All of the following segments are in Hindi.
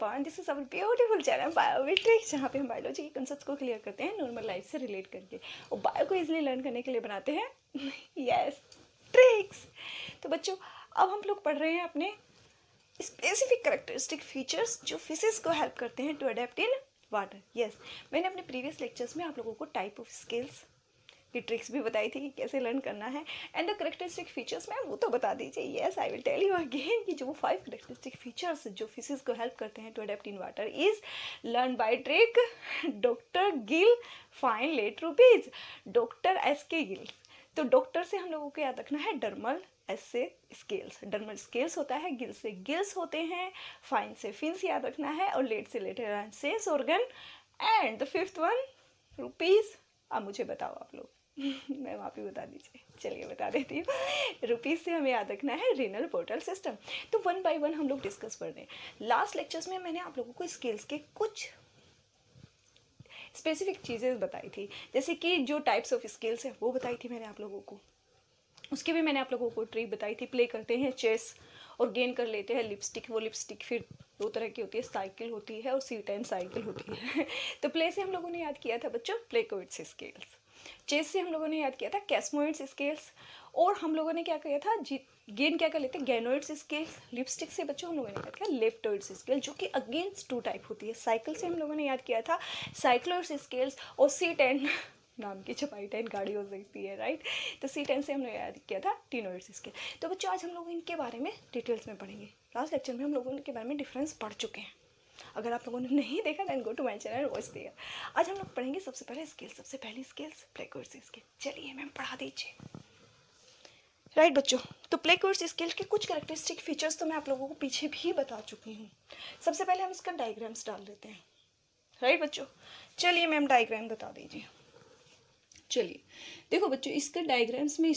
Part, this is our beautiful channel bio with tricks, जहाँ पे हम बायोलॉजी के कंसेप्ट को क्लियर करते हैं नॉर्मल लाइफ से रिलेट करके, और बायो को इजीली लर्न करने के लिए बनाते हैं यस ट्रिक्स। तो बच्चों अब हम लोग पढ़ रहे हैं अपने स्पेसिफिक कैरेक्टरिस्टिक फीचर्स जो फिशेस को हेल्प करते हैं to adapt in water. Yes, मैंने अपने प्रीवियस लेक्चर्स में आप लोगों को टाइप ऑफ स्किल्स की ट्रिक्स भी बताई थी कि कैसे लर्न करना है, and the characteristic features ma'am वो तो बता दीजिए। Yes, I will tell you again कि जो 5 करेक्टरिस्टिक फीचर्स जो फिशेस को हेल्प करते हैं to adapt in water is learn by trick doctor Gill fine let rupees, doctor S K. Gill. तो डॉक्टर से हम लोगों को याद रखना है डर्मल, एस से स्केल्स, डर्मल स्केल्स होता है, गिल से गिल्स होते हैं, फाइन से फिन्स याद रखना है, और लेट से lateral sense organ, and the 5th one rupees. अब मुझे बताओ आप लोग मैं वहाँ पे बता दीजिए, चलिए बता देती हूँ। रुपीज से हमें याद रखना है रीनल पोर्टल सिस्टम। तो 1 बाय 1 हम लोग डिस्कस कर रहे हैं। लास्ट लेक्चर्स में मैंने आप लोगों को स्केल्स के कुछ स्पेसिफिक चीज़ें बताई थी, जैसे कि जो टाइप्स ऑफ स्केल्स है वो बताई थी मैंने आप लोगों को, उसकी भी मैंने आप लोगों को ट्रिक बताई थी। प्ले करते हैं चेस और गेन कर लेते हैं लिपस्टिक, वो लिपस्टिक फिर 2 तरह की होती है, साइकिल होती है और C10 साइकिल होती है तो प्ले से हम लोगों ने याद किया था बच्चों प्लेकोइड्स स्केल्स, चेस से हम लोगों ने याद किया था कैस्मोइड्स स्केल्स, और हम लोगों ने क्या किया था गेन क्या कर लेते हैं गैनोइड्स स्केल्स। लिपस्टिक से बच्चों हम लोगों ने याद किया लेप्टोइड्स स्केल, जो कि अगेंस्ट 2 टाइप होती है। साइकिल से हम लोगों ने याद किया था साइक्लोइड्स स्केल्स, और C10 नाम की छपाई 10 गाड़ी हो सकती है, राइट। तो C10 से हमने याद किया था टिनोइड्स स्केल। तो बच्चों आज हम लोग इनके बारे में डिटेल्स में पढ़ेंगे। लास्ट लेक्चर में हम लोगों इनके बारे में डिफरेंस पढ़ चुके हैं, अगर आप लोगों ने नहीं देखा then go to my channel watch there. आज हम लोग पढ़ेंगे सबसे पहले स्केल, सबसे पहली स्केल्स प्लेकोइड्स स्केल। चलिए मैम पढ़ा दीजिए। राइट बच्चों, तो प्लेकोइड्स स्केल के कुछ कैरेक्टरिस्टिक फीचर्स तो मैं आप लोगों को पीछे भी बता चुकी हूँ। सबसे पहले हम इसका डायग्राम्स डाल देते हैं। राइट बच्चों, चलिए मैम डायग्राम बता दीजिए। चलिए देखो बच्चों, इसका डायग्राम्स में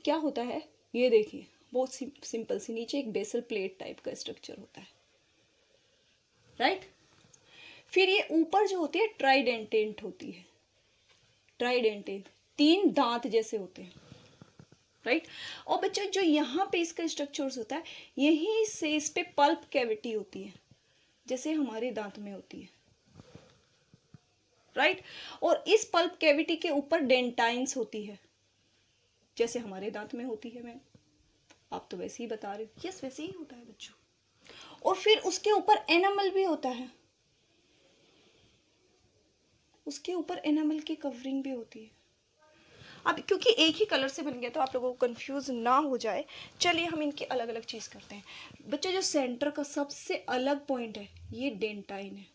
क्या होता है ये देखिए, बहुत सिंपल सी, नीचे एक बेसल प्लेट टाइप का स्ट्रक्चर होता है, राइट। फिर ये ऊपर जो होती है ट्राइडेंटेंट होती है, ट्राइडेंटेंट 3 दांत जैसे होते हैं, राइट। और बच्चों जो यहाँ पे इसका स्ट्रक्चर्स होता है, यहीं से इस पे पल्प कैविटी होती है, जैसे हमारे दांत में होती है, राइट। और इस पल्प कैविटी के ऊपर डेंटाइन्स होती है, जैसे हमारे दांत में होती है। मैम आप तो वैसे ही बता रहे हो। यस, वैसे ही होता है बच्चों। और फिर उसके ऊपर एनामल भी होता है, उसके ऊपर एनामल की कवरिंग भी होती है। अब क्योंकि एक ही कलर से बन गया तो आप लोगों को कंफ्यूज ना हो जाए, चलिए हम इनकी अलग अलग चीज करते हैं। बच्चों जो सेंटर का सबसे अलग पॉइंट है ये डेंटाइन है,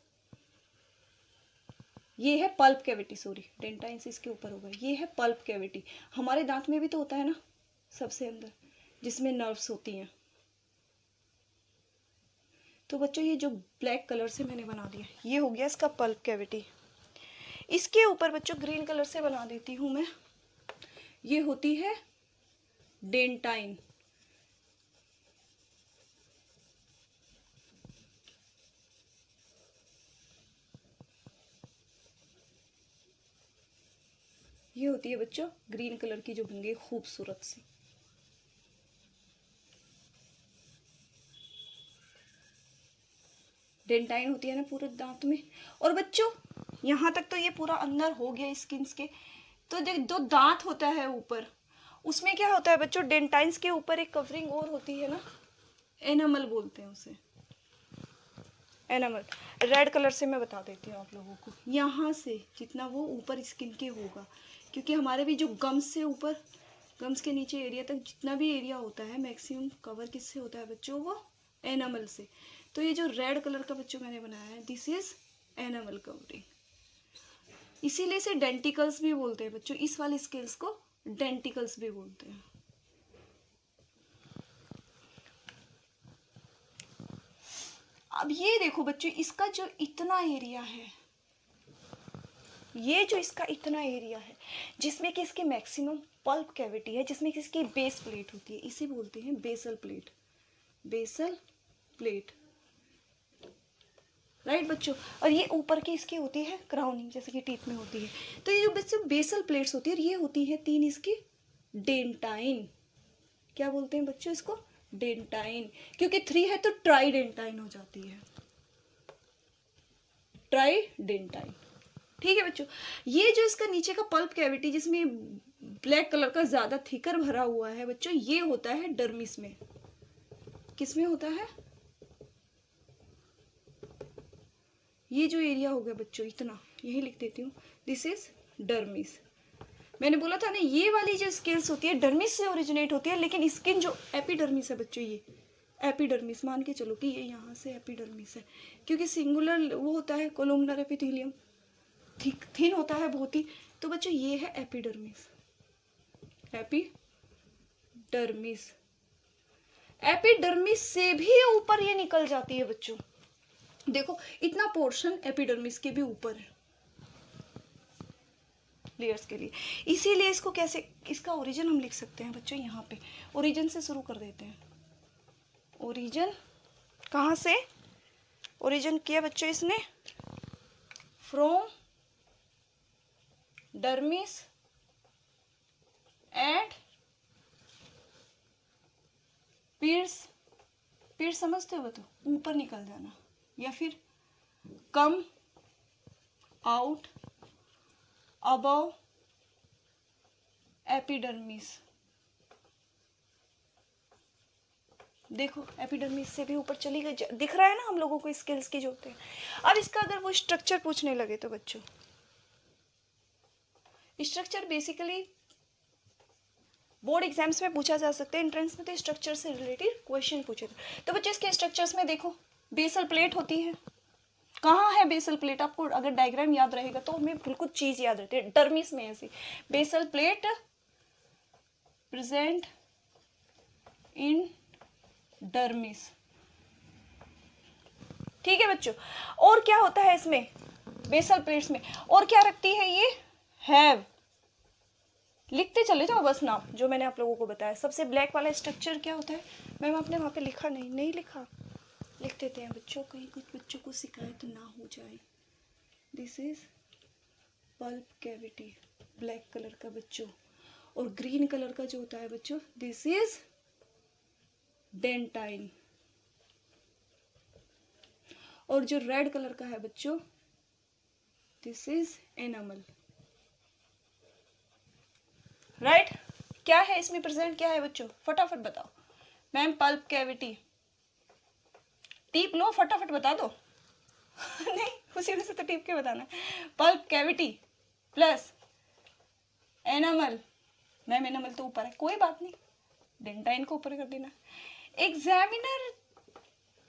ये है पल्प कैविटी, सॉरी डेंटाइन से इसके ऊपर होगा, ये है पल्प कैविटी। हमारे दांत में भी तो होता है ना सबसे अंदर, जिसमें नर्व्स होती हैं। तो बच्चों ये जो ब्लैक कलर से मैंने बना दिया ये हो गया इसका पल्प कैविटी। इसके ऊपर बच्चों ग्रीन कलर से बना देती हूं मैं, ये होती है डेंटाइन। ये होती है बच्चों ग्रीन कलर की जो बन गई खूबसूरत सी। डेंटाइन होती है ना पूरे दांत में। और बच्चों यहाँ तक तो ये पूरा अंदर हो गया स्किन्स के। तो जो दांत होता है ऊपर, उसमें क्या होता है बच्चों, डेंटाइन्स के ऊपर एक कवरिंग और होती है ना, एनामल बोलते हैं उसे, एनामल। रेड कलर से मैं बता देती हूँ आप लोगों को, यहाँ से जितना वो ऊपर स्किन के होगा, क्योंकि हमारे भी जो गम्स से ऊपर, गम्स के नीचे एरिया तक जितना भी एरिया होता है मैक्सिमम कवर किससे होता है बच्चों, वो एनामल से। तो ये जो रेड कलर का बच्चों मैंने बनाया है, दिस इज एनामल कवरिंग, इसीलिए इसे डेंटिकल्स भी बोलते हैं बच्चों। इस वाले स्केल्स को डेंटिकल्स भी बोलते हैं। अब ये देखो बच्चों, इसका जो इतना एरिया है, ये जो इसका इतना एरिया है जिसमें कि इसकी मैक्सिमम पल्प कैविटी है, जिसमें कि इसकी बेस प्लेट होती है, इसे बोलते हैं basal plate, basal plate, right बच्चों। और ये ऊपर की इसकी होती है क्राउनिंग, जैसे कि टीथ में होती है। तो ये जो बच्चों बेसल प्लेट्स होती है, ये होती है 3 इसकी डेंटाइन। क्या बोलते हैं बच्चों इसको, डेंटाइन, क्योंकि 3 है तो ट्राइडेंटाइन हो जाती है। ट्राइडेंटाइन। ठीक है बच्चों, ये जो इसका नीचे का पल्प कैविटी जिसमें ब्लैक कलर का ज्यादा थिकर भरा हुआ है बच्चों, ये होता है डर्मिस में। किस में होता है? ये जो एरिया हो गया बच्चों इतना, यही लिख देती हूँ, दिस इज डर्मिस। मैंने बोला था ना ये वाली जो स्केल्स होती है डर्मिस से ओरिजिनेट होती है, लेकिन स्किन जो एपिडर्मिस है बच्चों, ये एपिडर्मिस मान के चलो कि ये यहाँ से एपिडर्मिस है, क्योंकि सिंगुलर वो होता है कोलुमनर एपिथेलियम, थिन होता है बहुत ही, तो बच्चों ये है एपिडर्मिस। एपिडर्मिस, एपिडर्मिस से भी ऊपर ये निकल जाती है बच्चों, देखो इतना पोर्शन एपिडर्मिस के भी ऊपर है लेयर्स के लिए। इसीलिए इसको कैसे, इसका ओरिजिन हम लिख सकते हैं बच्चों, यहाँ पे ओरिजिन से शुरू कर देते हैं। ओरिजिन कहाँ से ओरिजिन किया बच्चों इसने? From dermis and pierce, pierce समझते हो तो ऊपर निकल जाना, या फिर कम आउट अबव एपिडर्मिस। देखो एपिडर्मिस से भी ऊपर चली गई, दिख रहा है ना हम लोगों को स्किल्स की जो होते हैं। अब इसका अगर वो स्ट्रक्चर पूछने लगे तो बच्चों, स्ट्रक्चर बेसिकली बोर्ड एग्जाम्स में पूछा जा सकता है, एंट्रेंस में तो स्ट्रक्चर से रिलेटेड क्वेश्चन पूछे थे। तो बच्चों इसके स्ट्रक्चर्स में देखो बेसल प्लेट होती है, कहाँ है बेसल प्लेट? आपको अगर डायग्राम याद रहेगा तो हमें बिल्कुल चीज याद रहती है, डर्मिस में ऐसी basal plate present in dermis. ठीक है बच्चों, और क्या होता है इसमें बेसल प्लेट्स में, और क्या रखती है ये? हैव। लिखते चले जाओ बस नाम जो मैंने आप लोगों को बताया। सबसे ब्लैक वाला स्ट्रक्चर क्या होता है? मैम आपने वहां पे लिखा नहीं लिखा, लिख देते हैं बच्चों, कहीं कुछ बच्चों को शिकायत ना हो जाए। This is pulp cavity, black colour का बच्चों, और ग्रीन कलर का जो होता है बच्चों, दिस इज डेंटाइन, और जो रेड कलर का है बच्चों, दिस इज एनामल। राइट? क्या है इसमें प्रेजेंट, क्या है बच्चों? फटाफट बताओ। मैम पल्प कैविटी, टीप लो फटाफट बता दो। नहीं उसी में से तो टीप के बताना है। Pulp cavity plus enamel. Ma'am enamel तो ऊपर है, कोई बात नहीं, डेंटाइन को ऊपर कर देना। एग्जामिनर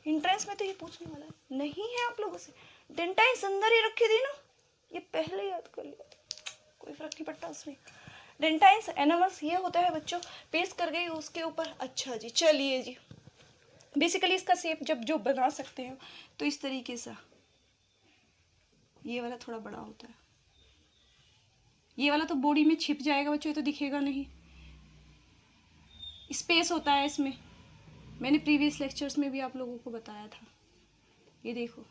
एंट्रेंस में तो ये पूछने वाला नहीं है आप लोगों से, डेंटाइन अंदर ही रखी थी ना, ये पहले याद कर लिया, कोई फर्क नहीं पड़ता उसमें। डेंटाइन्स एनामल्स ये होता है बच्चों, पेस्ट कर गई उसके ऊपर। अच्छा जी, चलिए जी, बेसिकली इसका शेप जब जो बना सकते हैं तो इस तरीके से, ये वाला थोड़ा बड़ा होता है, ये वाला तो बॉडी में छिप जाएगा बच्चों, ये तो दिखेगा नहीं, स्पेस होता है इसमें, मैंने प्रीवियस लेक्चर्स में भी आप लोगों को बताया था। ये देखो,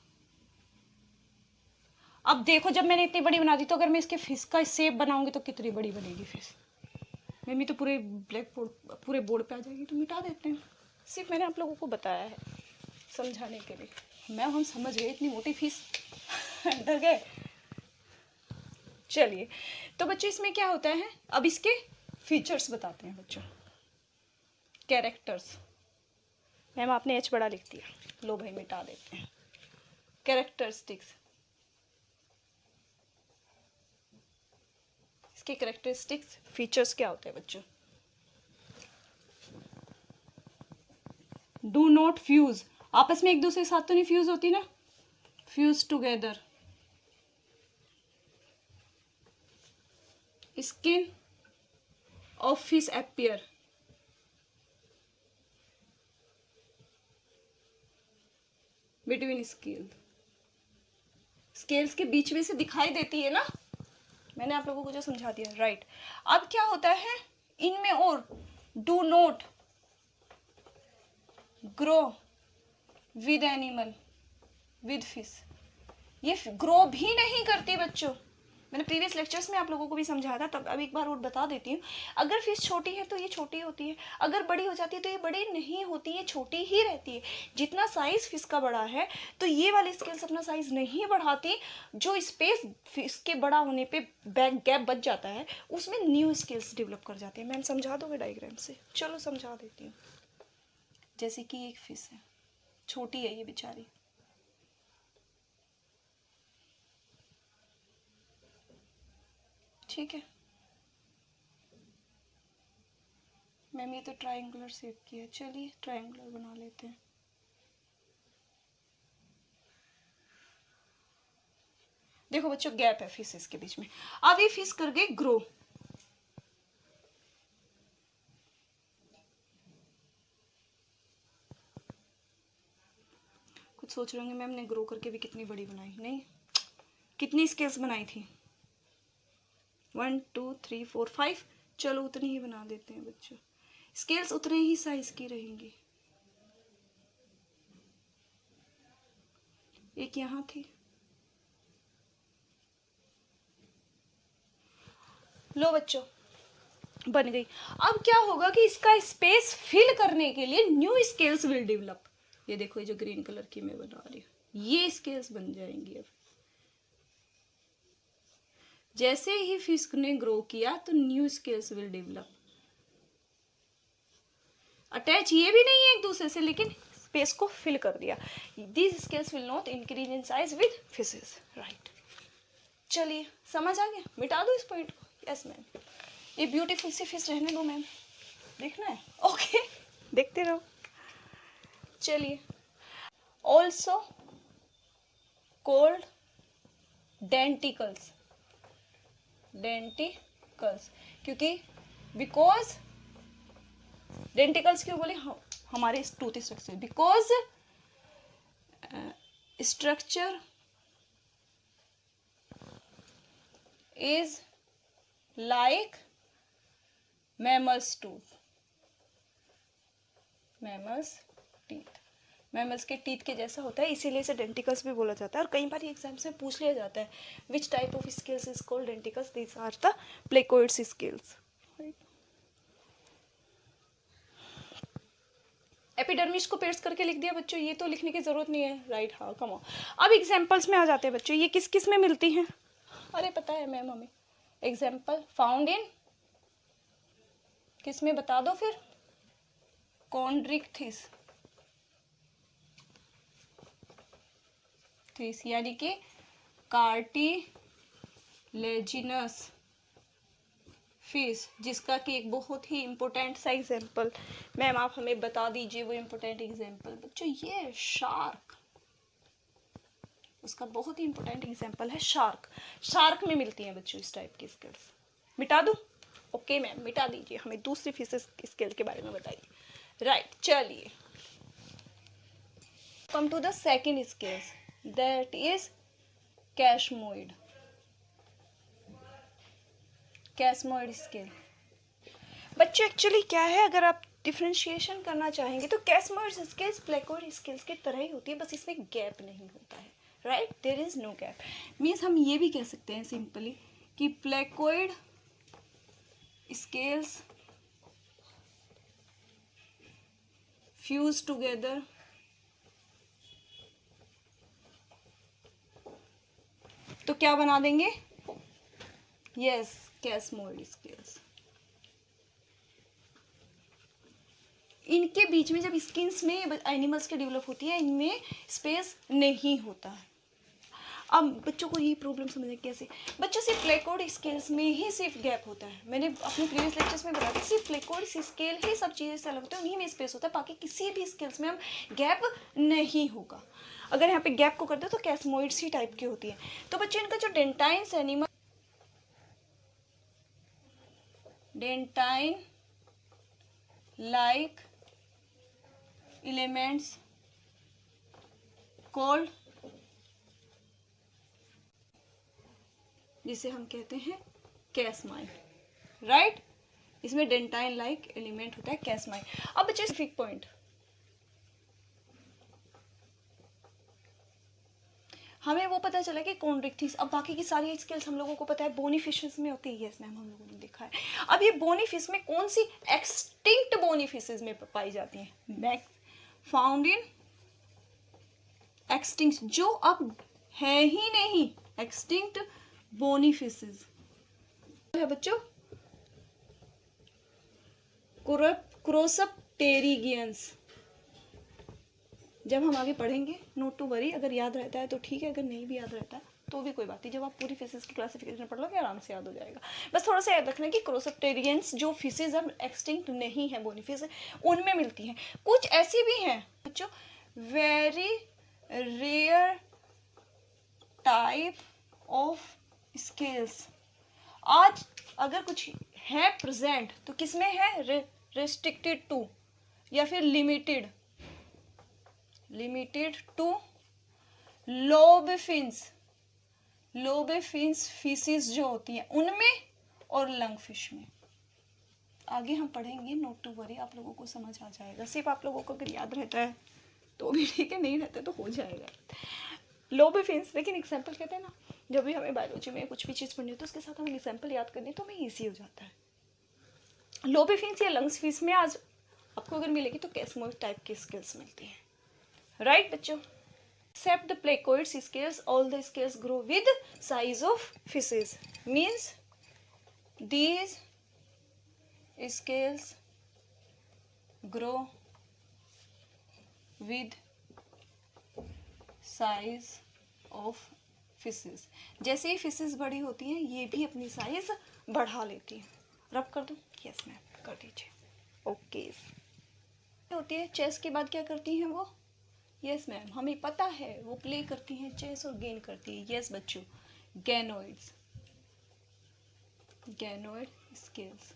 अब देखो जब मैंने इतनी बड़ी बना दी तो अगर मैं इसके फिश का शेप बनाऊंगी तो कितनी बड़ी बनेगी फिश? मम्मी तो पूरे ब्लैक बोर्ड, पूरे बोर्ड पे आ जाएगी, तो मिटा देते हैं। सिर्फ मैंने आप लोगों को बताया है समझाने के लिए। मैं हम समझ गए, इतनी मोटी फीस डर गए। चलिए, तो बच्चों इसमें क्या होता है, अब इसके फीचर्स बताते हैं बच्चों। कैरेक्टर्स, मैम आपने एच बड़ा लिख दिया, लो भाई मिटा देते हैं। कैरेक्टरिस्टिक्स, इसके कैरेक्टरिस्टिक्स फीचर्स क्या होते हैं बच्चों? डू नॉट फ्यूज, आपस में एक दूसरे के साथ तो नहीं फ्यूज होती ना, fuse together. Skin of fish appear, between scale, scales के बीच में से दिखाई देती है ना, मैंने आप लोगों को जो समझा दिया। राइट, अब क्या होता है इनमें, और do not grow with animal with fish, ये ग्रो भी नहीं करती बच्चों। मैंने प्रीवियस लेक्चर्स में आप लोगों को भी समझाया था, तब अब एक बार और बता देती हूँ। अगर फिश छोटी है तो ये छोटी होती है, अगर बड़ी हो जाती है तो ये बड़ी नहीं होती है, छोटी ही रहती है। जितना साइज फिश का बड़ा है तो ये वाली स्केल्स अपना साइज नहीं बढ़ाती, जो स्पेस फिश के बड़ा होने पे बैक गैप बच जाता है उसमें न्यू स्केल्स डेवलप कर जाते हैं। मैम समझा दोगे डायग्राम से? चलो समझा देती हूँ। जैसे कि एक फिश है, छोटी है ये बेचारी, ठीक है मैम, ये तो ट्रायंगुलर शेप की है, चलिए ट्रायंगुलर बना लेते हैं। देखो बच्चों गैप है फिशेस के बीच में, अब ये फिश कर गए ग्रो। कुछ सोच रहे होंगे मैम ने ग्रो करके भी कितनी बड़ी बनाई, नहीं, कितनी स्केल्स बनाई थी? 1 2 3 4 5, चलो उतनी ही बना देते हैं बच्चों, स्केल्स उतने ही साइज की रहेंगी। एक यहाँ थी, लो बच्चों बन गई। अब क्या होगा कि इसका स्पेस फिल करने के लिए न्यू स्केल्स विल डेवलप। ये देखो ये जो ग्रीन कलर की मैं बना रही हूँ, ये स्केल्स बन जाएंगी। अब जैसे ही फिश ने ग्रो किया तो new scales will develop. Attach ये भी नहीं है एक दूसरे से, लेकिन स्पेस को फिल कर दिया। These scales will not increase in size with fishes, right. चलिए समझ आ गया, मिटा दो इस पॉइंट को। यस मैम, ये ब्यूटीफुल सी फिश रहने दो मैम, देखना है ओके देखते रहो। चलिए ऑल्सो कोल्ड डेंटिकल्स, डेंटिकल्स क्योंकि बिकॉज डेंटिकल्स क्यों बोले हमारे tooth structure, because structure is like mammals tooth, mammals teeth, mammals के टीथ के जैसा होता है, इसीलिए इसे डेंटिकल्स भी बोला जाता है। और कई बार ये एग्जाम्स में पूछ लिया जाता है which type of scales is called denticles, these are the placoids scales. Epidermis को पेस्ट करके लिख दिया बच्चों, ये तो लिखने की जरूरत नहीं है, राइट। हाँ कम ऑन, अब एग्जाम्पल्स में आ जाते हैं बच्चों। ये किस किस में मिलती हैं? अरे पता है मैम हमें, एग्जाम्पल फाउंड इन किस में बता दो फिर? कॉन्ड्रिक्थिस, यानी कि कार्टिलेजिनस फिश, जिसका कि एक बहुत ही इंपॉर्टेंट सा एग्जाम्पल मैम आप हमें बता दीजिए वो इंपॉर्टेंट एग्जाम्पल। बच्चों ये शार्क, उसका बहुत ही इंपॉर्टेंट एग्जाम्पल है शार्क। शार्क में मिलती हैं बच्चों इस टाइप की स्केल्स। मिटा दूं? ओके मैम मिटा दीजिए, हमें दूसरी फिशेस स्केल के बारे में बताइए। राइट चलिए come to the second scales, that is cosmoid, cosmoid scale. बच्चों एक्चुअली क्या है, अगर आप डिफ्रेंशिएशन करना चाहेंगे तो कैस्मोइड स्केल्स प्लेकोइड स्केल्स की तरह ही होती है, बस इसमें गैप नहीं होता है, right, there is no gap. Means हम ये भी कह सकते हैं सिंपली कि प्लेकोइड स्केल्स फ्यूज टुगेदर तो क्या बना देंगे? Yes cosmoid scales. इनके बीच में जब स्किन्स में एनिमल्स के डेवलप होती है, इनमें स्पेस नहीं होता है। अब बच्चों को ये प्रॉब्लम समझे कैसे? बच्चों सिर्फ प्लेकोइड स्केल्स में ही सिर्फ गैप होता है। मैंने अपने प्रीवियस लेक्चर्स में बताया था, सिर्फ प्लेकोइड स्केल ही सब चीज़ें से अलग होता है, उन्हीं में स्पेस होता है, बाकी किसी भी स्केल्स में हम गैप नहीं होगा। अगर यहाँ पे गैप को कर दो तो कैस्मोइड्स ही टाइप की होती है। तो बच्चों इनका जो dentines animal, dentine like elements called, जिसे हम कहते हैं कैस्माइन, राइट। इसमें डेंटाइन लाइक एलिमेंट होता है कैस्माइन। अब बच्चे स्पेसिफिक पॉइंट, हमें वो पता चला कि कॉन्ड्रिक्टिस। अब बाकी की सारी स्केल्स हम लोगों को पता है बोनी फिशेस में होती है। यस मैम, हम लोगों ने देखा है। अब ये बोनी फिश में कौन सी एक्सटिंक्ट बोनी फिशेस में पाई जाती हैं? फाउंड इन एक्सटिंक्ट, जो अब है ही नहीं, एक्सटिंक्ट बोनी फिशेस है बच्चों, क्रोसप्टेरिगियंस। जब हम आगे पढ़ेंगे, नोट टू वरी, अगर याद रहता है तो ठीक है, अगर नहीं भी याद रहता है तो भी कोई बात नहीं, जब आप पूरी फिशेस की क्लासिफिकेशन पढ़ लोगे आराम से याद हो जाएगा। बस थोड़ा सा याद रखना कि क्रोसप्टेरियंस जो फिशेज अब एक्सटिंक्ट नहीं है, बोनी फिश, उनमें मिलती हैं। कुछ ऐसी भी हैं बच्चों, very rare type of scales. आज अगर कुछ है प्रेजेंट तो किसमें है? रेस्ट्रिक्टेड टू या फिर लिमिटेड टू लोबफिन्स फिशेस जो होती हैं उनमें, और लंगफिश में। आगे हम पढ़ेंगे, नोट टू वरी, आप लोगों को समझ आ जाएगा। सिर्फ आप लोगों को अगर याद रहता है तो भी ठीक है, नहीं रहता तो हो जाएगा। लोबफिन्स, लेकिन एग्जाम्पल कहते हैं ना, जब भी हमें बायोलॉजी में कुछ भी चीज़ पढ़नी हो तो उसके साथ हमें एग्जाम्पल याद करनी तो हमें ईजी हो जाता है। लोबफिन्स या लंग्स फिश में आज आपको अगर मिलेगी तो कैस्मोइड टाइप की स्केल्स मिलती हैं। राइट बच्चों? Except the placoid scales, all the scales grow with size of fishes. Means these scales grow with size of fishes. जैसे ही फिशेस बड़ी होती हैं ये भी अपनी साइज बढ़ा लेती हैं। रब कर दूं? यस मैम, कर दीजिए। ओके। होती है चेस के बाद क्या करती हैं वो? यस मैम, हमें पता है वो प्ले करती हैं चेस और गेन करती है। यस बच्चों, गैनोइड स्केल्स।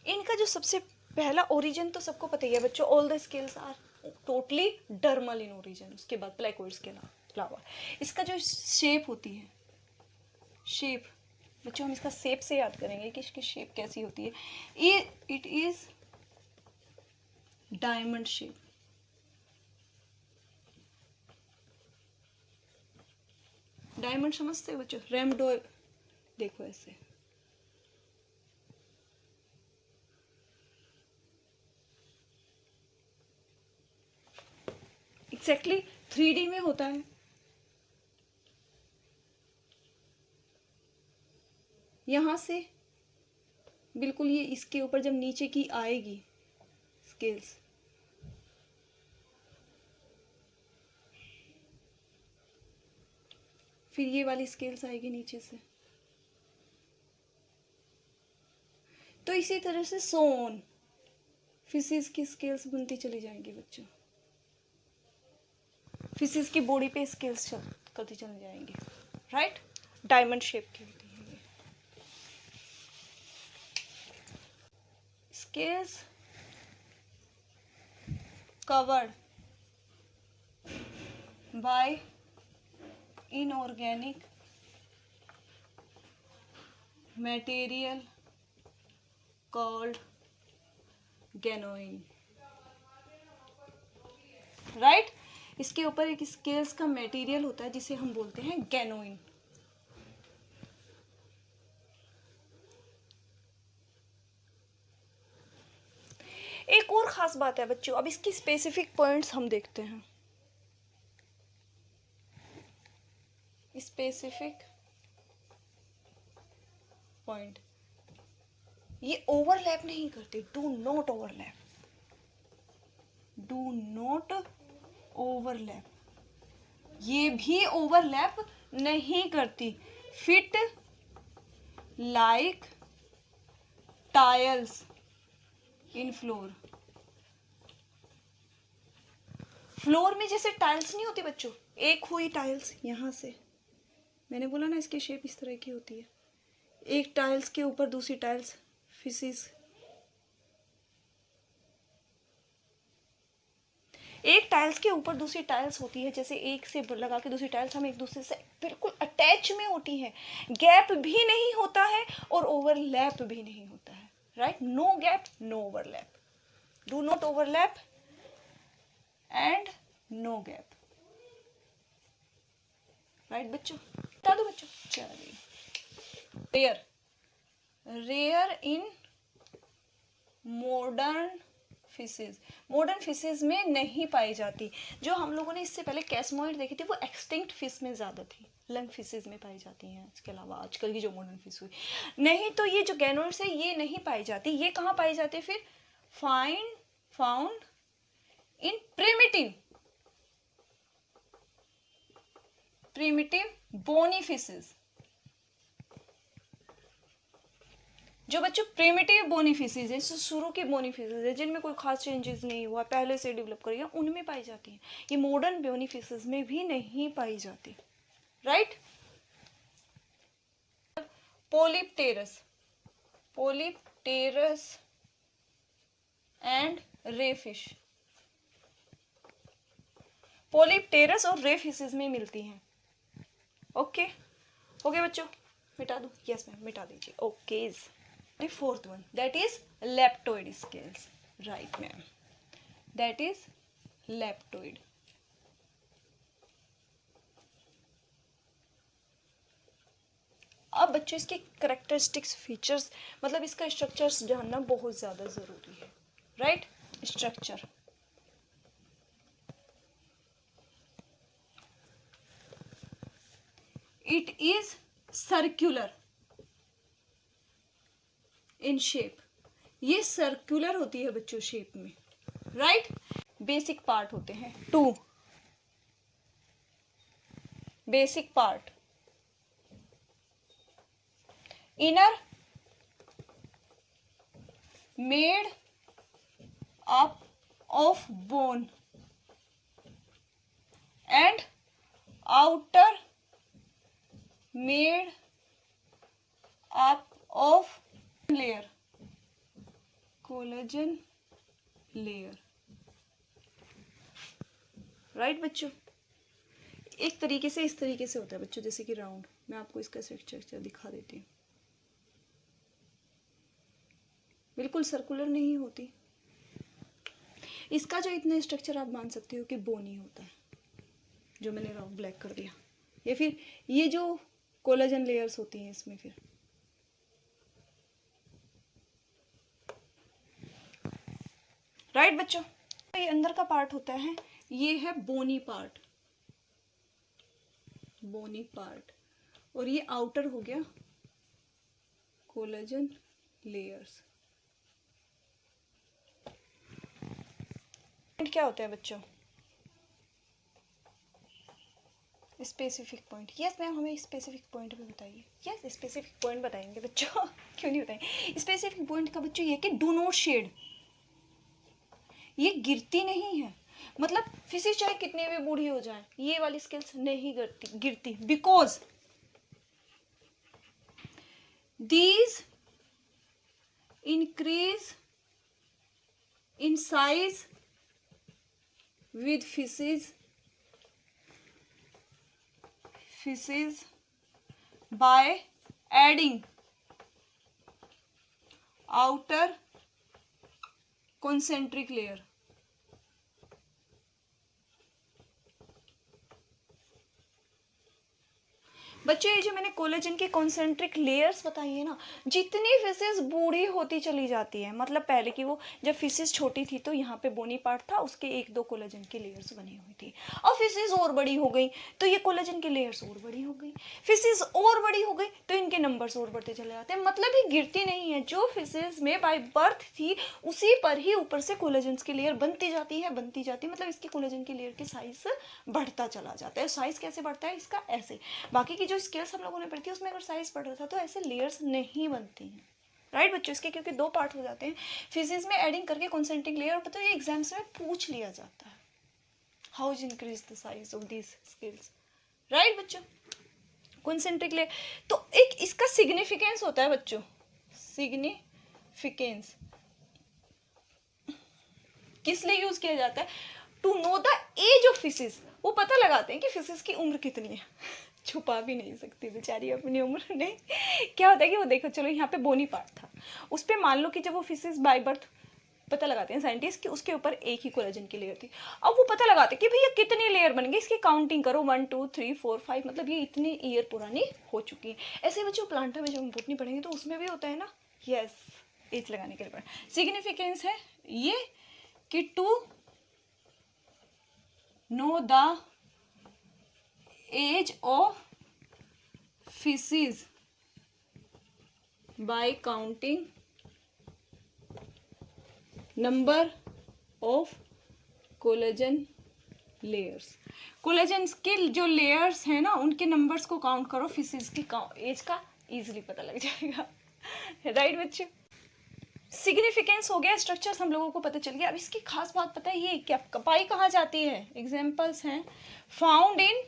इनका जो सबसे पहला ओरिजिन तो सबको पता ही है बच्चों, all the scales are totally dermal in origin. उसके बाद प्लेकोइड्स के अलावा इसका जो शेप होती है, शेप बच्चों हम इसका शेप से याद करेंगे कि इसकी शेप कैसी होती है। It is diamond shape. Diamond समझते हो बच्चों? रेमडो देखो ऐसे, एग्जैक्टली 3D में होता है। यहां से बिल्कुल ये इसके ऊपर जब नीचे की आएगी स्केल्स, फिर ये वाली स्केल्स आएगी नीचे से, तो इसी तरह से सोन फिशेस की स्केल्स बनती चली जाएंगी बच्चों। फिशेस की बॉडी पे स्केल्स करती चली जाएंगी। राइट? डायमंड शेप की होती है ये scales, covered by inorganic material called ganoine. Right? इसके ऊपर एक स्केल्स का मटेरियल होता है जिसे हम बोलते हैं गैनोइन। एक और खास बात है बच्चों, अब इसकी स्पेसिफिक पॉइंट्स हम देखते हैं। स्पेसिफिक पॉइंट, ये ओवरलैप नहीं करते। Do not overlap, do not overlap, ये भी ओवरलैप नहीं करती। फिट लाइक टाइल्स इन फ्लोर। फ्लोर में जैसे टाइल्स नहीं होती बच्चों, एक हुई टाइल्स यहां से, मैंने बोला ना इसकी शेप इस तरह की होती है, एक टाइल्स के ऊपर दूसरी टाइल्स फिशेस, एक टाइल्स के ऊपर दूसरी टाइल्स होती है, जैसे एक से लगा के दूसरी टाइल्स हम एक दूसरे से बिल्कुल अटैच में होती है। गैप भी नहीं होता है और ओवरलैप भी नहीं होता है। Right? No gap, no overlap, do not overlap and no gap. Right बच्चों, बता दो बच्चों। चलिए, rare in modern fishes, modern fishes में नहीं पाई जाती। जो हम लोगों ने इससे पहले कैस्मोइड देखी थी वो एक्सटिंक्ट फिश में ज़्यादा थी, लंग फिशेज में पाई जाती हैं। इसके अलावा आजकल की जो मॉडर्न फिश हुई नहीं, तो ये जो गैनोइड्स है ये नहीं पाई जाती। ये कहाँ पाई जाती है फिर? Found in primitive bony fishes. जो बच्चों प्रिमिटिव बोनी फिशेज है, शुरू की बोनी फिशेज है जिनमें कोई खास चेंजेस नहीं हुआ, पहले से डेवलप करी है, उनमें पाई जाती है। ये मॉडर्न बोनी फिशेज में भी नहीं पाई जाती। राइट। पोलिप्टेरस एंड रे फिश, पोलिप्टेरस और रे फिशेज में मिलती हैं। ओके हो गया बच्चों, मिटा दो। यस मैम, मिटा दीजिए। Okay, fourth one that is leptoid scales. Right ma'am, that is leptoid. अब बच्चों इसके कैरेक्टरिस्टिक्स, फीचर्स, मतलब इसका स्ट्रक्चर्स जानना बहुत ज़्यादा ज़रूरी है। Right, structure. It is circular in shape, ये सर्कुलर होती है बच्चों शेप में। राइट। बेसिक पार्ट होते हैं 2 basic part. Inner made up of bone and outer made up of layer, collagen layer. Right बच्चों, एक तरीके से इस तरीके से होता है बच्चों, जैसे कि राउंड। मैं आपको इसका स्ट्रक्चर दिखा देती हूँ। बिल्कुल सर्कुलर नहीं होती। इसका जो इतना स्ट्रक्चर आप मान सकते हो कि बोनी होता है, जो मैंने राउंड ब्लैक कर दिया। या फिर ये जो कोलेजन लेयर्स होती हैं इसमें फिर राइट बच्चों, ये अंदर का पार्ट होता है, ये है बोनी पार्ट, बोनी पार्ट। और ये आउटर हो गया कोलेजन लेयर्स। क्या होता है बच्चों? Specific point. यस मैम, हमें स्पेसिफिक पॉइंट भी बताइए। यस, स्पेसिफिक पॉइंट बताएंगे बच्चों। क्यों नहीं बताएंगे? स्पेसिफिक पॉइंट का बच्चों ये कि डू नॉट शेड, ये गिरती नहीं है। मतलब फिशेज चाहे कितनी भी बूढ़ी हो जाए, ये वाली स्किल्स नहीं गिरती because these increase in size with fishes by adding outer concentric layer। बच्चों ये जो मैंने कोलेजन के कॉन्सेंट्रिक लेयर्स बताई है ना, जितनी फिशेज बूढ़ी होती चली जाती है, मतलब पहले की वो जब फिशेज छोटी थी तो यहाँ पे बोनी पार्ट था, उसके 1-2 कोलेजन की लेयर्स बनी हुई थी। अब फिशेज और बड़ी हो गई तो ये कोलेजन की लेयर्स और बड़ी हो गई, फिशेज और बड़ी हो गई तो इनके नंबर्स और बढ़ते चले जाते हैं। मतलब ये गिरती नहीं है, जो फिशेज में बाय बर्थ थी उसी पर ही ऊपर से कोलेजन की लेयर बनती जाती है, मतलब इसकी कोलेजन की लेयर की साइज बढ़ता चला जाता है। साइज कैसे बढ़ता है इसका? ऐसे। बाकी की जो स्केल्स हम लोगों ने पढ़ी थी उसमें अगर साइज बढ़ रहा था तो ऐसे लेयर्स नहीं बनती हैं। राइट बच्चों, इसके क्योंकि 2 पार्ट हो जाते हैं, फिजिक्स में एडिंग करके कॉन्सेंट्रिक लेयर। और पता है एग्जाम्स में पूछ लिया जाता है, how is increase the size of these scales. Right बच्चों, कॉन्सेंट्रिक लेयर। तो एक इसका सिग्निफिकेंस होता है बच्चों, सिग्निफिकेंस किस लिए यूज किया जाता है? To know the age of fishes. वो पता लगाते हैं कि फिशेज की उम्र कितनी है। छुपा भी नहीं सकती बेचारी अपनी उम्र। नहीं, क्या होता है कि वो देखो, चलो यहाँ पे बोनी पार्ट था, उस पर मान लो कि जब वो फिशेज बाय बर्थ पता लगाते हैं साइंटिस्ट कि उसके ऊपर एक ही कोलेजन की लेयर थी। अब वो पता लगाते कि भैया कितनी लेयर बन गई, इसकी काउंटिंग करो 1 2 3 4 5, मतलब ये इतने ईयर पुरानी हो चुकी है। ऐसे बच्चों प्लांटा में जब हम बोटनी पढ़ेंगे तो उसमें भी होता है ना, यस, एज लगाने के लिए पढ़ा। सिग्निफिकेंस है ये कि to know the age of fishes by counting number of collagen layers. Collagen के जो लेयर्स हैं ना उनके नंबर्स को काउंट करो, फिशेज की एज का इजीली पता लग जाएगा। राइट बच्चे, सिग्निफिकेंस हो गया, स्ट्रक्चर्स हम लोगों को पता चल गया। अब इसकी खास बात पता है ये क्या, पाई कहाँ जाती है, एग्जाम्पल्स हैं फाउंड इन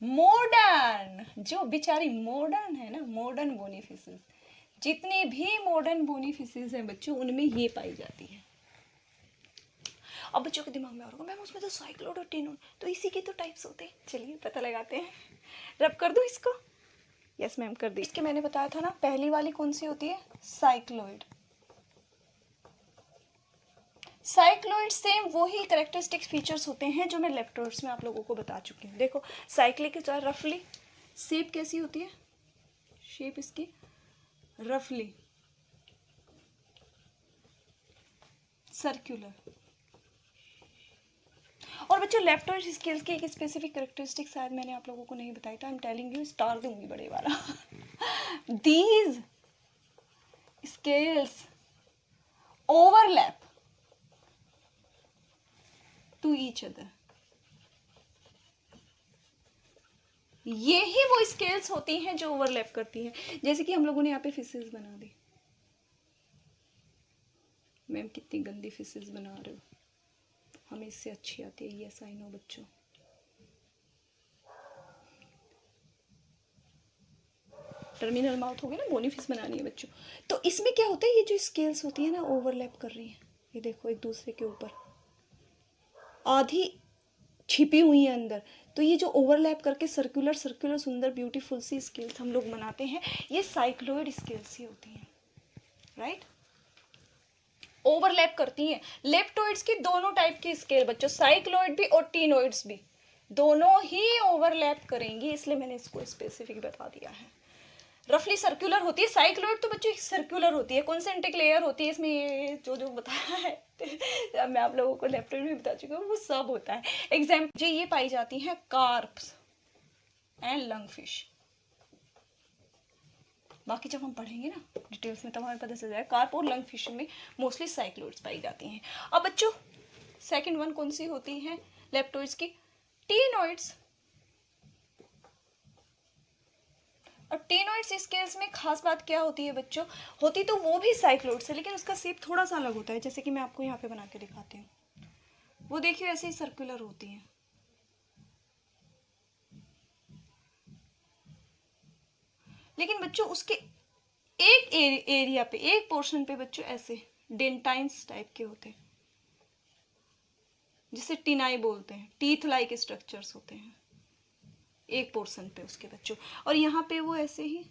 मॉडर्न, जो बेचारी मॉडर्न है ना, मॉडर्न बोनी फिशेज, जितनी भी मॉडर्न बोनी फिशेज हैं बच्चों उनमें ये पाई जाती है। अब बच्चों के दिमाग में आ रहा होगा मैम उसमें तो साइक्लोड और टिनोड, तो इसी के तो टाइप्स होते हैं। चलिए पता लगाते हैं, रब कर दो इसको। यस मैम कर दी। इसके मैंने बताया था ना, पहली वाली कौन सी होती है, साइक्लोइड। साइक्लोइड सेम वही कैरेक्टरिस्टिक फीचर्स होते हैं जो मैं लेप्टोइड्स में आप लोगों को बता चुकी हूँ। देखो साइक्लिक की रफली शेप कैसी होती है, शेप इसकी रफली सर्कुलर। और बच्चों लेप्टोइड स्केल्स की एक स्पेसिफिक कैरेक्टरिस्टिक शायद मैंने आप लोगों को नहीं बताई था, I am telling you, star दूंगी बड़े वाला। These scales overlap to each other. ये ही वो स्केल्स होती हैं जो ओवरलैप करती हैं। जैसे कि हम लोगों ने यहाँ पे फिशेज बना दी, मैम कितनी गंदी फिशेज बना रहे हो, हमें इससे अच्छी आती है। यस आई नो बच्चों, टर्मिनल माउथ हो गया ना, बोनी फिश बनानी है बच्चों। तो इसमें क्या होता है, ये जो स्केल्स होती है ना ओवरलैप कर रही है, ये देखो एक दूसरे के ऊपर, आधी छिपी हुई है अंदर। तो ये जो ओवरलैप करके सर्कुलर सर्कुलर सुंदर ब्यूटीफुल सी स्केल्स हम लोग बनाते हैं, ये साइक्लोइड स्केल्स ही होती हैं। राइट, ओवरलैप करती हैं। लेप्टोइड्स की दोनों टाइप की स्केल बच्चों, साइक्लोइड भी और टिनोइड्स भी, दोनों ही ओवरलैप करेंगी, इसलिए मैंने इसको स्पेसिफिक बता दिया है। रफली सर्कुलर होती है, साइक्लोइड तो बच्चों सर्कुलर होती है, कॉन्सेंट्रिक लेयर होती है इसमें, ये जो जो बताया है मैं आप लोगों को लेप्टोइड में बता चुकी हूँ, वो सब होता है। एग्जाम्पल जो ये पाई जाती है कार्प्स एंड लंगफिश। बाकी जब हम पढ़ेंगे ना डिटेल्स में तब हमें पता चल जाएगा, कार्प और लंगफिश में मोस्टली साइक्लोइड्स पाई जाती हैं। अब बच्चों सेकंड वन कौन सी होती है लेप्टोइड्स की, टिनोइड्स। और टिनोइड्स इस केस में खास बात क्या होती है बच्चों, होती तो वो भी साइक्लोइड्स है लेकिन उसका शेप थोड़ा सा अलग होता है। जैसे कि मैं आपको यहाँ पे बना के दिखाती हूँ, वो देखिए ऐसे ही सर्कुलर होती है। लेकिन बच्चों उसके एक एरिया पे, एक पोर्शन पे बच्चों ऐसे डेंटाइन्स टाइप के होते हैं, जिसे टिनाई बोलते हैं, टीथ लाइक स्ट्रक्चर्स होते हैं एक पोर्शन पे उसके बच्चों। और यहाँ पे वो ऐसे ही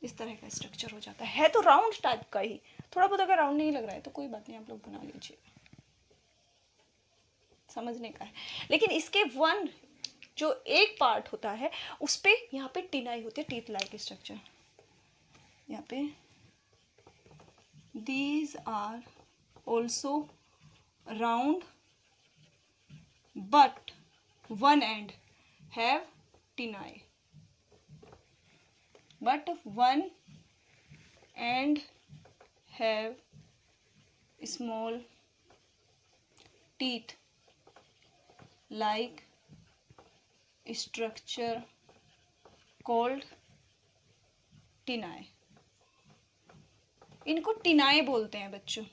इस तरह का स्ट्रक्चर हो जाता है तो राउंड टाइप का ही, थोड़ा बहुत अगर राउंड नहीं लग रहा है तो कोई बात नहीं, आप लोग बना लीजिए, समझने का है। लेकिन इसके वन जो एक पार्ट होता है उस पे यहाँ पे टिनाई होती है, टीथ लाइक स्ट्रक्चर। यहाँ पे these are also round but one end have tinae, but one end have small teeth like structure called tinae। इनको टिनाए बोलते हैं बच्चों।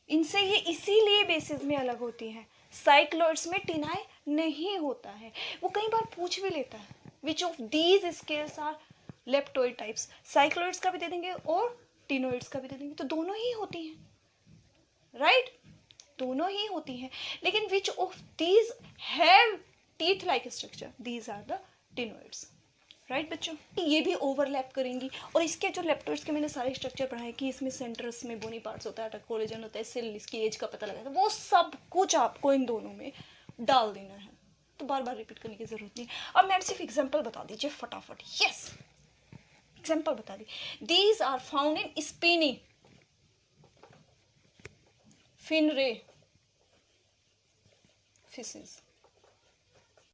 इनसे ये इसीलिए बेसिस में अलग होती हैं, साइक्लोइड्स में टिनाए नहीं होता है। वो कई बार पूछ भी लेता है which of these scales are leptoid types, cycloids का भी दे देंगे और टिनोइड्स का भी दे देंगे, तो दोनों ही होती हैं। राइट, दोनों ही होती हैं, लेकिन which of these have teeth like structure, these are the ctenoids. Right बच्चों, ये भी ओवरलैप करेंगी। और इसके जो लेप्टोइड्स के मैंने सारे स्ट्रक्चर पढ़ाए कि इसमें सेंटर्स में बोनी पार्ट्स होता है, कोलेजन होता है, सेल इसकी एज का पता लगाता है, वो सब कुछ आपको इन दोनों में डाल देना है, तो बार बार रिपीट करने की जरूरत नहीं। अब मैम सिर्फ एग्जाम्पल बता दीजिए फटाफट। यस, एग्जाम्पल बता दी। These are found in spiny, fin ray fishes.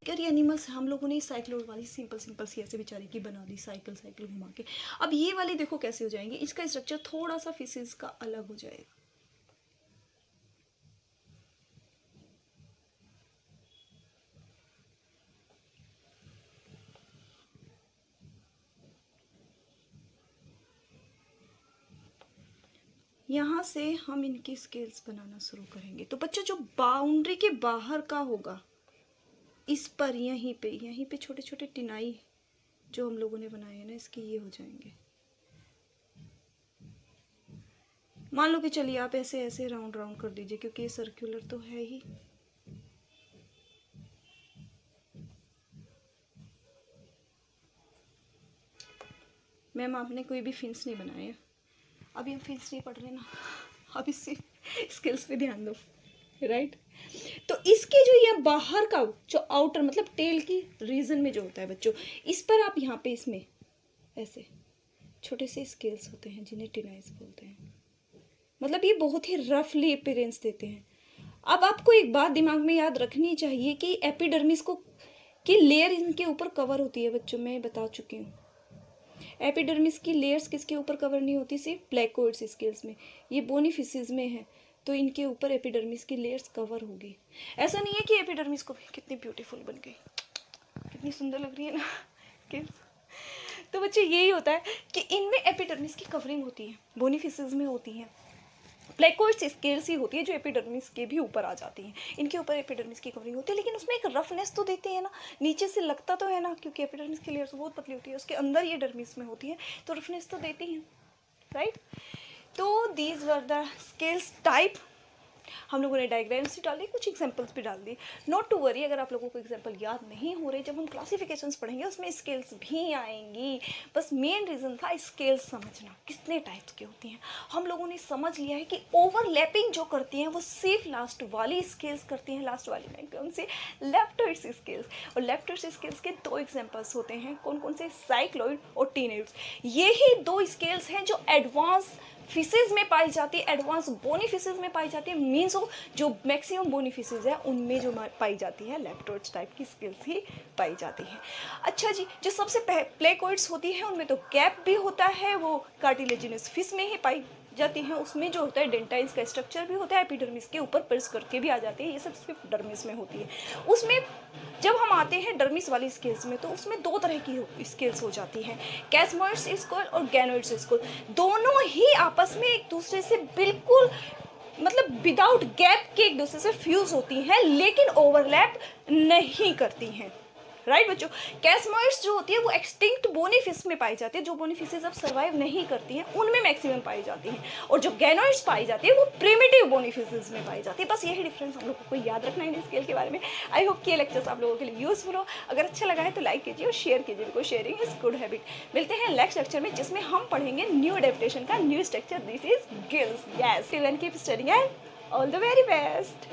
ये एनिमल्स हम लोगों ने साइक्लोड वाली सिंपल सिंपल सी ऐसे बेचारे की बना दी, साइकिल साइकिल घुमा के। अब ये वाले देखो कैसे हो जाएंगे, इसका स्ट्रक्चर थोड़ा सा फिशेस का अलग हो जाएगा। यहाँ से हम इनकी स्केल्स बनाना शुरू करेंगे। तो बच्चों जो बाउंड्री के बाहर का होगा, इस पर यहीं पे छोटे छोटे टिनाई जो हम लोगों ने बनाए हैं ना, इसके ये हो जाएंगे। मान लो कि चलिए आप ऐसे ऐसे राउंड राउंड कर दीजिए, क्योंकि ये सर्कुलर तो है ही। मैम आपने कोई भी फिन्स नहीं बनाए, अभी हम फिन्स नहीं पढ़ रहे ना, अभी सिर्फ स्किल्स पे ध्यान दो। राइट, तो इसके जो ये बाहर का जो आउटर मतलब टेल की रीजन में जो होता है बच्चों, इस पर आप यहाँ पे इसमें ऐसे छोटे से स्केल्स होते हैं जिन्हें टिनाइज बोलते हैं। मतलब ये बहुत ही रफली अपीयरेंस देते हैं। अब आपको एक बात दिमाग में याद रखनी चाहिए कि एपिडर्मिस को की लेयर इनके ऊपर कवर होती है बच्चों, मैं बता चुकी हूँ। एपिडर्मिस की लेयर्स किसके ऊपर कवर नहीं होती, सिर्फ प्लेकोइड्स स्केल्स में। ये बोनी फिशेस में है, तो इनके ऊपर एपिडर्मिस की लेयर्स कवर होगी। ऐसा नहीं है कि एपिडर्मिस को कितनी ब्यूटीफुल बन गई, कितनी सुंदर लग रही है ना स्केल्स। तो बच्चे यही होता है कि इनमें एपिडर्मिस की कवरिंग होती है, बोनी फिशेस में होती है। प्लेकोइड्स स्केल्स ही होती है जो एपिडर्मिस के भी ऊपर आ जाती हैं, इनके ऊपर एपिडर्मिस की कवरिंग होती है, लेकिन उसमें एक रफनेस तो देती है ना, नीचे से लगता तो है ना, क्योंकि एपिडर्मिस की लेयर्स बहुत पतली होती है, उसके अंदर ये डर्मिस में होती है, तो रफनेस तो देती हैं। राइट, तो these were the scales type. हम लोगों ने डायग्राम्स भी डाल दी, कुछ एग्जांपल्स भी डाल दी। नॉट टू वरी अगर आप लोगों को एग्जांपल याद नहीं हो रहे, जब हम क्लासिफिकेशंस पढ़ेंगे उसमें स्केल्स भी आएंगी। बस मेन रीज़न था स्केल्स समझना कितने टाइप्स की होती हैं। हम लोगों ने समझ लिया है कि ओवरलैपिंग जो करती हैं वो सिर्फ लास्ट वाली स्केल्स करती हैं। लास्ट वाली में कौन से, लेप्टोइड्स स्केल्स। और लेप्टोइड्स स्केल्स के दो एग्जाम्पल्स होते हैं, कौन कौन से, साइक्लोइड और टिनोइड्स। ये ही दो स्केल्स हैं जो एडवांस फिशेज में पाई जाती है, एडवांस बोनी फिशेज में पाई जाती है, मीन्स जो मैक्सिमम बोनी फिशेज है उनमें जो पाई जाती है लेप्टोइड्स टाइप की स्केल्स ही पाई जाती है। अच्छा जी, जो सबसे प्लेकोइड्स होती है उनमें तो कैप भी होता है, वो कार्टिलेजिनस फिश में ही पाई जाती हैं। उसमें जो होता है डेंटाइल्स का स्ट्रक्चर भी होता है, एपिडर्मिस के ऊपर प्रेस करके भी आ जाती है, ये सब सिर्फ डर्मिस में होती है। उसमें जब हम आते हैं डर्मिस वाली स्केल्स में, तो उसमें दो तरह की स्केल्स हो जाती हैं, कैस्मोइड्स स्केल और गैनोइड्स स्केल। दोनों ही आपस में एक दूसरे से बिल्कुल मतलब विदाउट गैप के एक दूसरे से फ्यूज होती हैं, लेकिन ओवरलैप नहीं करती हैं। राइट बच्चों, कैस्मोइड्स जो होती है वो एक्सटिंक्ट बोनी फिश में पाई जाती है, जो बोनी फिशेज अब सर्वाइव नहीं करती हैं उनमें मैक्सिमम पाई जाती हैं, और जो गैनोइड्स पाई जाती है वो प्रिमिटिव बोनी फिशेज में पाई जाती है। बस यही डिफरेंस हम लोगों को याद रखना है इन स्केल के बारे में। आई होप कि ये लेक्चर्स आप लोगों के लिए यूजफुल हो। अगर अच्छा लगा है तो लाइक कीजिए और शेयर कीजिए, because sharing is good habit. मिलते हैं नेक्स्ट लेक्चर में, जिसमें हम पढ़ेंगे न्यू एडेप्टेशन का new structure, this is gills. Yes, till then keep studying and all the very best.